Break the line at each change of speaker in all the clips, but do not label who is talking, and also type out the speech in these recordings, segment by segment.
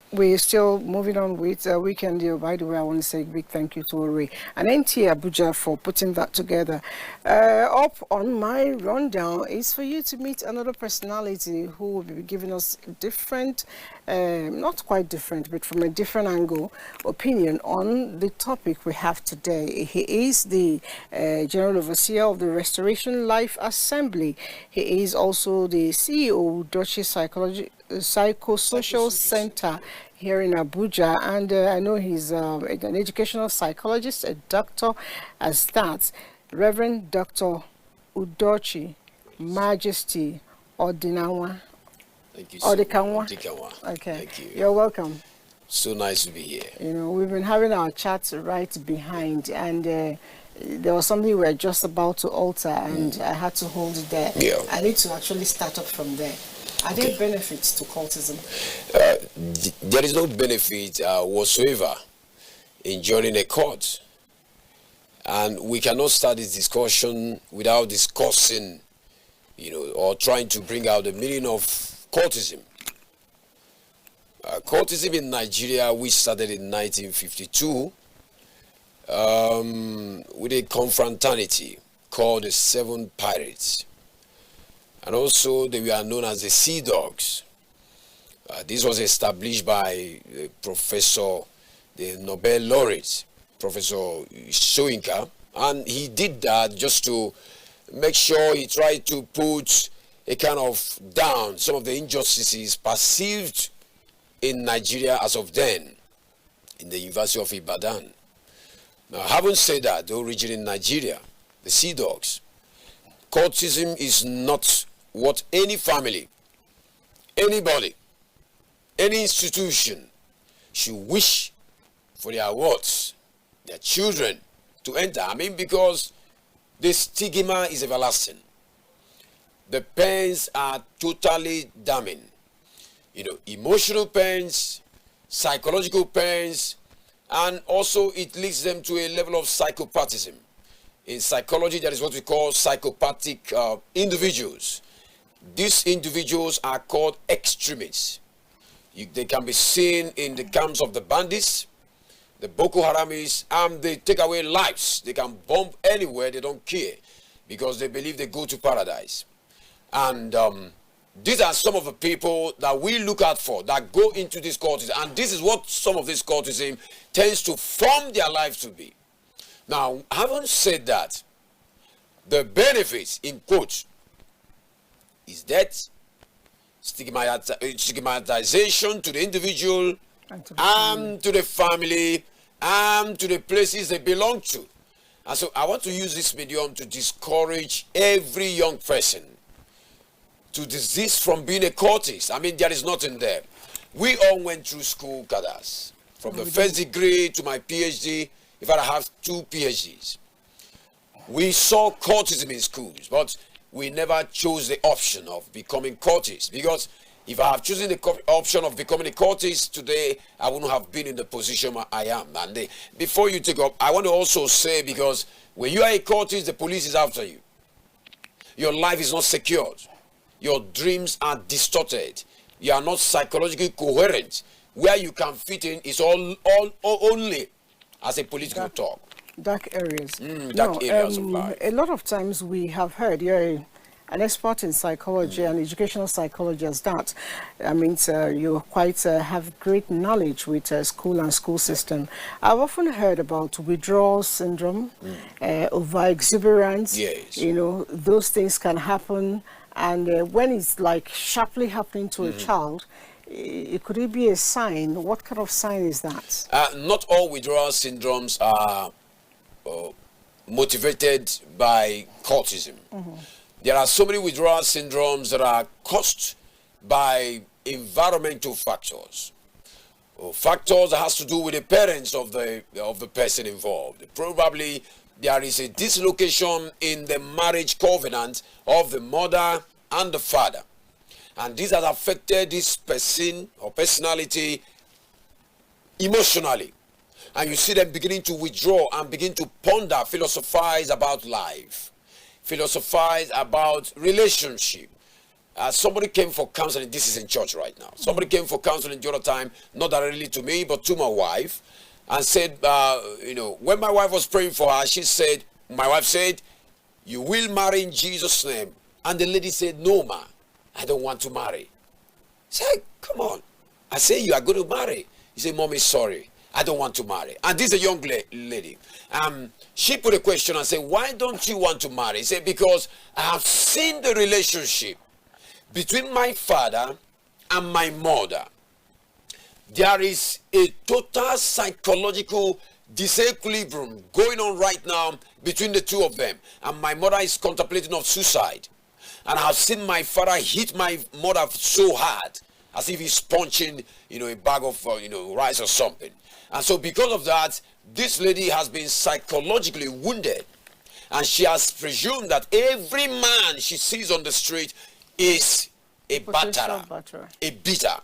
We're still moving on with Weekend Deal. By the way, I want to say a big thank you to Ori and NT Abuja for putting that together. Up on my rundown is for you to meet another personality who will be giving us different, not quite different, but from a different angle, opinion on the topic we have today. He is the General Overseer of the Restoration Life Assembly. He is also the CEO of Dutch Psychosocial Center here in Abuja, and I know he's an educational psychologist, a doctor as that. Reverend Dr. Udochi Majesty Odinawa.
Thank you,
Odikanwa. Okay.
Thank you.
You're welcome.
So nice to be here.
You know, we've been having our chats right behind, and there was something we were just about to alter, and I had to hold it there.
Yeah.
I need to actually start up from there. Are there benefits to cultism?
There is no benefit whatsoever in joining a cult. And we cannot start this discussion without discussing, or trying to bring out the meaning of cultism. Cultism in Nigeria, we started in 1952 with a confraternity called the Seven Pirates. And also they were known as the Sea Dogs. This was established by Professor, the Nobel laureate, Professor Soyinka, and he did that just to make sure he tried to put a kind of down some of the injustices perceived in Nigeria as of then, in the University of Ibadan. Now, having said that, the origin in Nigeria, the Sea Dogs, cultism is not what any family, anybody, any institution should wish for their wards, their children to enter. I mean, because the stigma is everlasting. The pains are totally damning. Emotional pains, psychological pains, and also it leads them to a level of psychopathism. In psychology, that is what we call psychopathic individuals. These individuals are called extremists. They can be seen in the camps of the bandits, the Boko Haramis, and they take away lives. They can bomb anywhere, they don't care, because they believe they go to paradise. And these are some of the people that we look out for, that go into this cultism. And this is what some of this cultism tends to form their life to be. Now, having said that, the benefits, in quotes, is that stigmatization to the individual and to the family and to the places they belong to. And so I want to use this medium to discourage every young person to desist from being a cultist. I mean, there is nothing there. We all went through school cadres, from the first degree to my PhD. In fact, I have 2 PhDs. We saw cultism in schools, but we never chose the option of becoming cultists, because if I have chosen the option of becoming a cultist today, I wouldn't have been in the position I am. And before you take up, I want to also say, because when you are a cultist, the police is after you. Your life is not secured. Your dreams are distorted. You are not psychologically coherent. Where you can fit in is all only as a political talk.
Dark areas.
Dark areas of life.
A lot of times we have heard, you're an expert in psychology and educational psychology as that. I mean, you quite have great knowledge with school and school system. I've often heard about withdrawal syndrome, over-exuberance.
Yes.
Those things can happen. And when it's like sharply happening to a child, could it be a sign? What kind of sign is that?
Not all withdrawal syndromes are motivated by cultism. There are so many withdrawal syndromes that are caused by environmental factors, or factors that has to do with the parents of the person involved. Probably there is a dislocation in the marriage covenant of the mother and the father, and this has affected this person or personality emotionally. And you see them beginning to withdraw and begin to ponder, philosophize about life, philosophize about relationship, somebody came for counseling. This is in church right now. Somebody came for counseling the other time, not directly to me, but to my wife, and said, when my wife was praying for her, my wife said, "You will marry in Jesus' name." And the lady said, "No, ma, I don't want to marry." I said, "Come on." I say, "You are going to marry." He said, "Mommy, sorry, I don't want to marry." And this is a young lady. She put a question and said, "Why don't you want to marry?" He said, "Because I have seen the relationship between my father and my mother. There is a total psychological disequilibrium going on right now between the two of them. And my mother is contemplating of suicide. And I've seen my father hit my mother so hard, as if he's punching, a bag of, rice or something. And so because of that, this lady has been psychologically wounded. And she has presumed that every man she sees on the street is a batterer, a beater.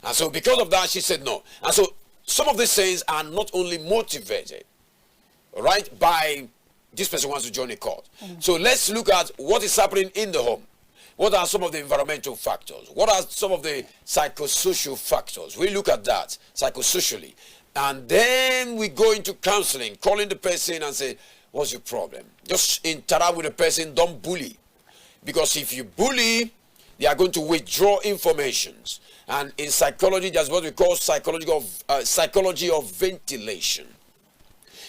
And so because of that, she said no. And so some of these things are not only motivated, right, by this person wants to join a cult. So let's look at what is happening in the home. What are some of the environmental factors? What are some of the psychosocial factors? We look at that psychosocially. And then we go into counseling, calling the person and say, "What's your problem?" Just interact with the person, don't bully. Because if you bully, they are going to withdraw informations. And in psychology, that's what we call psychology of ventilation.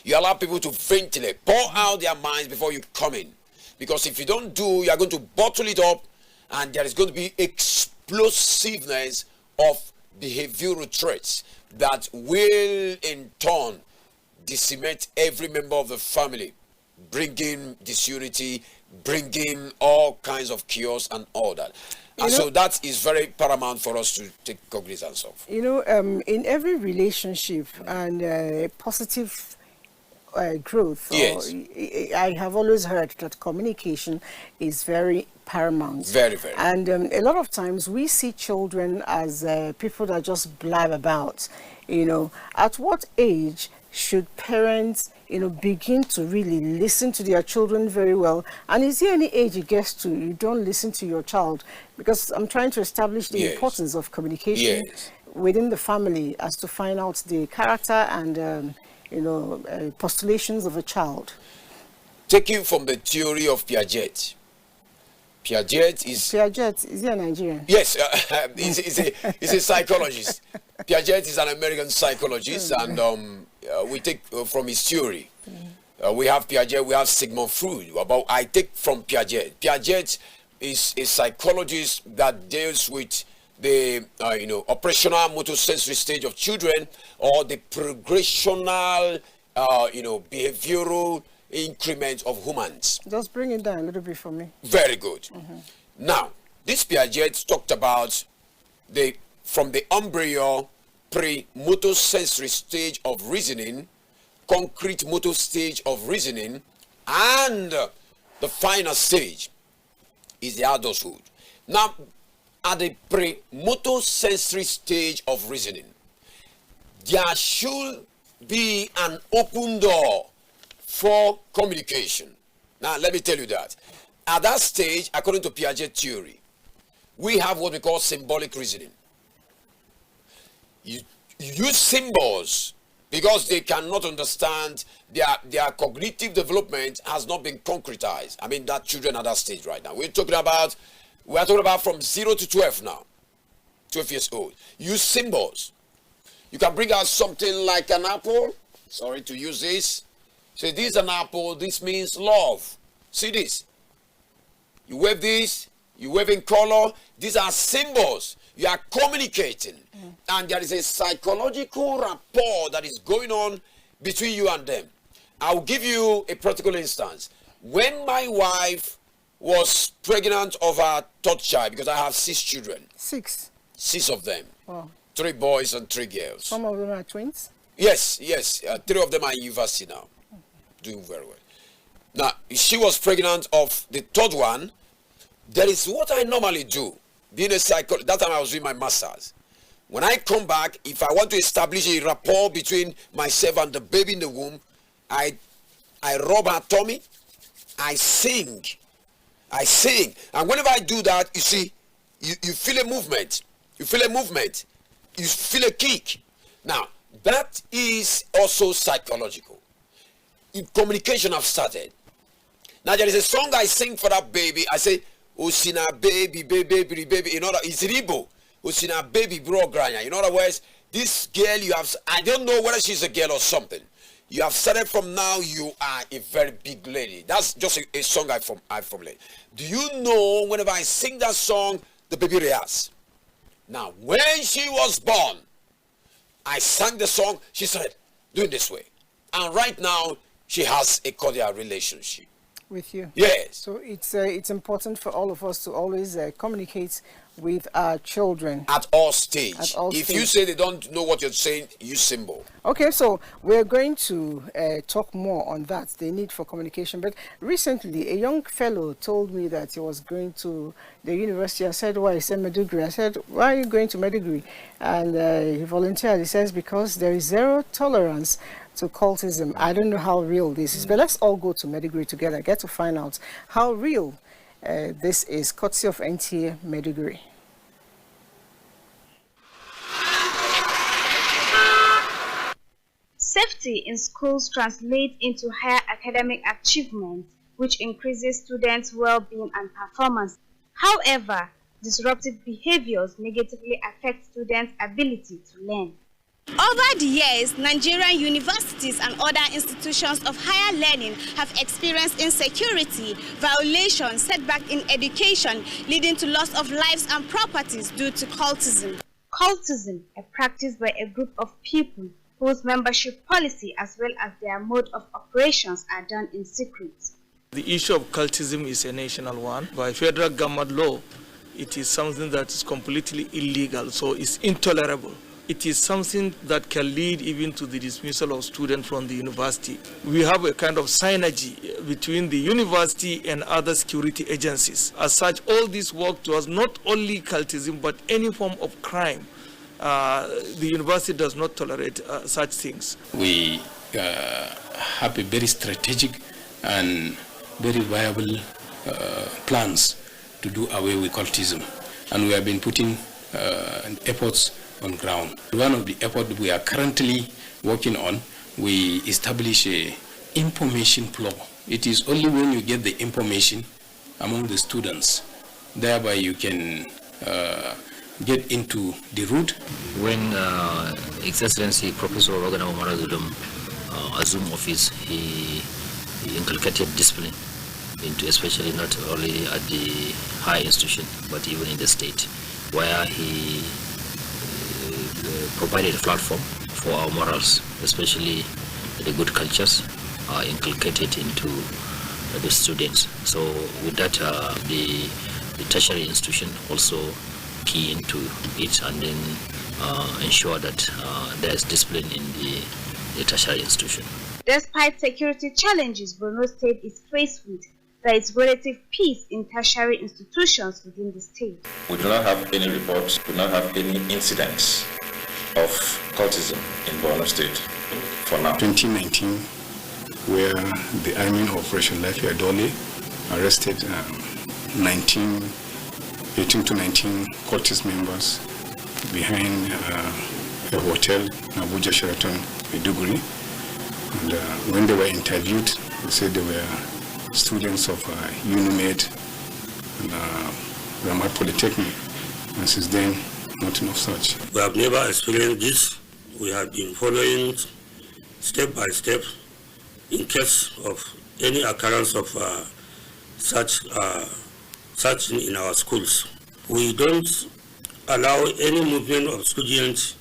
You allow people to ventilate, pour out their minds before you come in. Because if you don't do, you are going to bottle it up, and there is going to be explosiveness of behavioral traits that will in turn decimate every member of the family, bringing disunity, bringing all kinds of chaos and all that. And so that is very paramount for us to take cognizance of.
In every relationship and positive growth,
yes,
I have always heard that communication is very paramount.
Very, very.
And a lot of times we see children as people that just blab about. At what age should parents, begin to really listen to their children very well? And is there any age it gets to you don't listen to your child? Because I'm trying to establish the importance of communication within the family as to find out the character and, postulations of a child.
Taking from the theory of Piaget. Piaget,
is he a Nigerian?
Yes, he's a psychologist. Piaget is an American psychologist, and we take from his theory. We have Piaget, we have Sigmund Freud. I take from Piaget. Piaget is a psychologist that deals with the operational motor-sensory stage of children, or the progressional behavioral increment of humans.
Just bring it down a little bit for me.
Very good. Now, this Piaget talked about from the embryo, pre-motor sensory stage of reasoning, concrete motor stage of reasoning, and the final stage is the adulthood. Now, at the pre-motor sensory stage of reasoning, there should be an open door for communication. Now, let me tell you that. At that stage, according to Piaget theory, we have what we call symbolic reasoning. You use symbols because they cannot understand, their cognitive development has not been concretized. I mean, that children at that stage right now. We are talking about from 0 to 12 now, 12 years old. Use symbols. You can bring out something like an apple. Sorry to use this. Say, this is an apple, this means love. See this? You wave this, you wave in color. These are symbols. You are communicating. And there is a psychological rapport that is going on between you and them. I'll give you a practical instance. When my wife was pregnant of her third child, because I have 6 children.
6?
6 of them.
Wow.
3 boys and 3 girls.
Some of them are twins?
Yes. 3 of them are in university now. Doing very well. Now, she was pregnant of the 3rd one. There is what I normally do. Being a psychologist, that time I was doing my master's. When I come back, if I want to establish a rapport between myself and the baby in the womb, I rub her tummy, I sing. And whenever I do that, you see, you feel a movement. You feel a movement. You feel a kick. Now, that is also psychological. Communication have started. Now, there is a song I sing for that baby. I say, Osina baby, baby, baby. In other, it's Ribo. Osina baby, bro, granya. In other words, this girl you have, I don't know whether she's a girl or something. You have started from now, you are a very big lady. That's just a song I formulate. Do you know, whenever I sing that song, the baby reacts? Now, when she was born, I sang the song, she started doing this way. And right now, she has a cordial relationship
with you.
Yes.
So it's important for all of us to always communicate with our children
at all stages.
If
you say they don't know what you're saying, use symbol.
Okay, so we're going to talk more on that, the need for communication. But recently, a young fellow told me that he was going to the university. I said, why? He said, Meduguri. I said, why are you going to Meduguri? And he volunteered. He says, because there is zero tolerance to cultism. I don't know how real this is, but let's all go to Meduguri together, get to find out how real this is. Courtesy of NTA Meduguri.
Safety in schools translates into higher academic achievement, which increases students' well-being and performance. However, disruptive behaviors negatively affect students' ability to learn. Over the years, Nigerian universities and other institutions of higher learning have experienced insecurity, violations, setback in education, leading to loss of lives and properties due to cultism. Cultism, a practice by a group of people whose membership policy as well as their mode of operations are done in secret.
The issue of cultism is a national one. By federal government law, it is something that is completely illegal, so it's intolerable. It is something that can lead even to the dismissal of students from the university. We have a kind of synergy between the university and other security agencies. As such, all this work towards not only cultism, but any form of crime. The university does not tolerate such things.
We have a very strategic and very viable plans to do away with cultism. And we have been putting efforts on ground. One of the efforts we are currently working on, we establish a information flow. It is only when you get the information among the students, thereby you can get into the root.
When His Excellency Professor Rogana Omar assumed office, he inculcated discipline into, especially not only at the higher institution, but even in the state, where he provided a platform for our morals, especially the good cultures are inculcated into the students. So with that, the tertiary institution also key into it and then ensure that there is discipline in the tertiary institution.
Despite security challenges Borno State is faced with, there is relative peace in tertiary institutions within the state.
We do not have any reports, we do not have any incidents of cultism in Borno State for now.
2019, where the Army Operation Lafia Dole arrested 18 to 19 cultist members behind a hotel in Abuja Sheraton, Maiduguri. And when they were interviewed, they said they were students of UNIMED and Ramat Polytechnic. And since then, nothing of such.
We have never experienced this. We have been following step by step in case of any occurrence of such in our schools. We don't allow any movement of students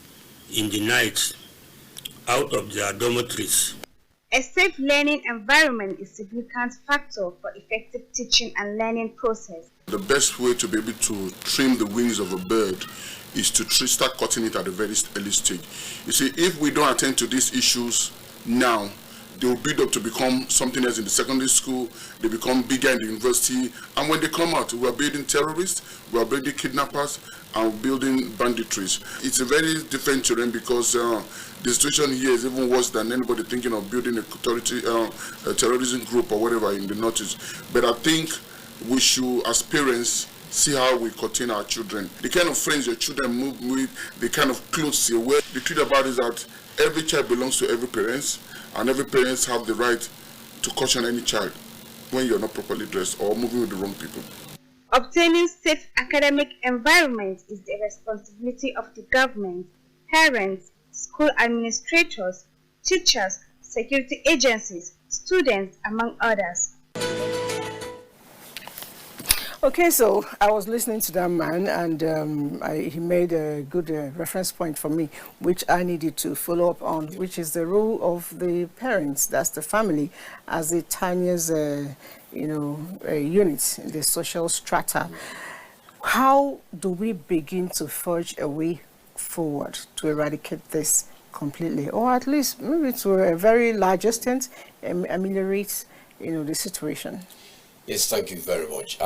in the night out of their dormitories.
A safe learning environment is a significant factor for effective teaching and learning process.
The best way to be able to trim the wings of a bird is to start cutting it at a very early stage. You see, if we don't attend to these issues now, they will build up to become something else in the secondary school, they become bigger in the university, and when they come out, we are building terrorists, we are building kidnappers, and building banditries. It's a very different terrain because the situation here is even worse than anybody thinking of building a terrorism group or whatever in the northeast. But I think we should, as parents, see how we contain our children, the kind of friends your children move with, the kind of clothes you wear. The truth about it is that every child belongs to every parent, and every parents have the right to caution any child when you're not properly dressed or moving with the wrong people.
Obtaining safe academic environment is the responsibility of the government, parents, school administrators, teachers, security agencies, students, among others.
Okay, so I was listening to that man, and he made a good reference point for me, which I needed to follow up on, which is the role of the parents, that's the family, as the tiniest, unit in the social strata. How do we begin to forge a way forward to eradicate this completely, or at least maybe to a very large extent ameliorate, the situation?
Yes, thank you very much.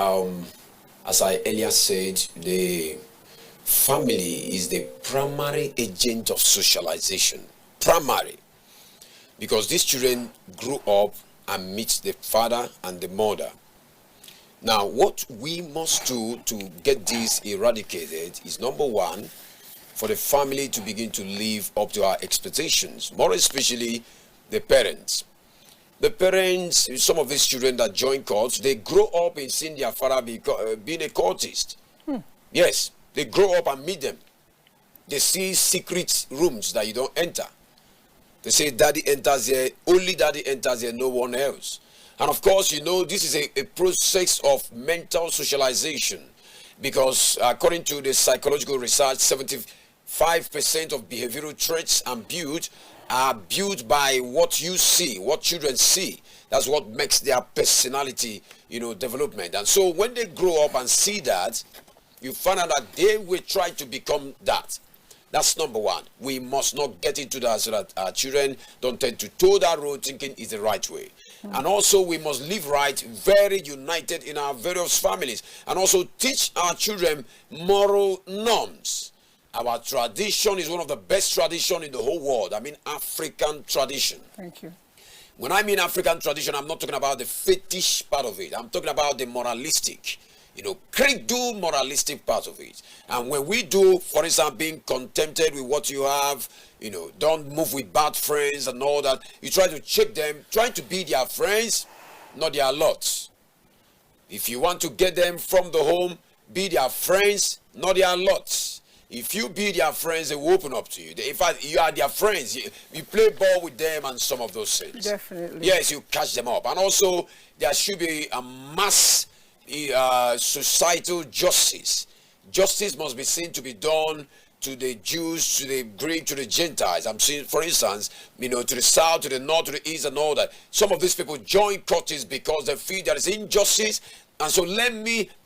As I earlier said, the family is the primary agent of socialization. Primary. Because these children grew up and meet the father and the mother. Now, what we must do to get this eradicated is, number one, for the family to begin to live up to our expectations, more especially the parents. The parents, some of these children that join cults, they grow up in seeing their father being a cultist. Yes, they grow up and meet them. They see secret rooms that you don't enter. They say daddy enters here, only daddy enters here, no one else. And of course, this is a process of mental socialization, because according to the psychological research, 75% of behavioral traits and built are built by what you see, what children see. That's what makes their personality, development. And so when they grow up and see that, you find out that they will try to become that. That's number one. We must not get into that so that our children don't tend to toe that road thinking it's the right way. And also we must live right, very united in our various families, and also teach our children moral norms. Our tradition is one of the best traditions in the whole world. I mean African tradition.
Thank you.
When I mean African tradition, I'm not talking about the fetish part of it. I'm talking about the moralistic, do moralistic part of it. And when we do, for instance, being contented with what you have, don't move with bad friends and all that. You try to check them, trying to be their friends, not their lots. If you want to get them from the home, be their friends, not their lots. If you be their friends, they will open up to you. In fact, you are their friends. You play ball with them and some of those things.
Definitely.
Yes, you catch them up. And also, there should be a mass societal justice. Justice must be seen to be done to the Jews, to the Greek, to the Gentiles. I'm saying, for instance, to the south, to the north, to the east, and all that. Some of these people join cultists because they feel there is injustice. And so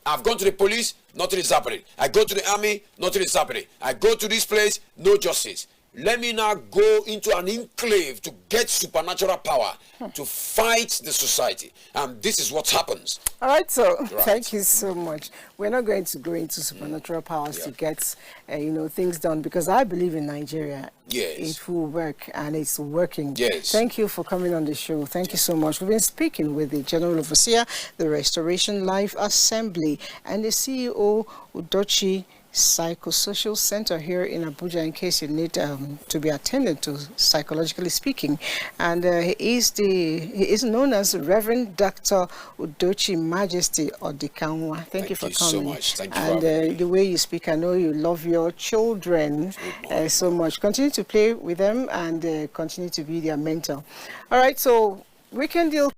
I've gone to the police, nothing is happening. I go to the army, nothing is happening. I go to this place, no justice. Let me now go into an enclave to get supernatural power to fight the society. And this is what happens.
All right, so thank you so much. We're not going to go into supernatural powers to get, things done, because I believe in Nigeria.
Yes.
It will work, and it's working.
Yes.
Thank you for coming on the show. Thank you so much. We've been speaking with the General Overseer, the Restoration Life Assembly, and the CEO, Udochi Psychosocial Center here in Abuja, in case you need to be attended to, psychologically speaking. And he is known as Reverend Dr. Udochi Majesty Odikanwa. Thank you for coming.
So much. Thank you.
And the way you speak, I know you love your children so much. Continue to play with them and continue to be their mentor. All right, so we can deal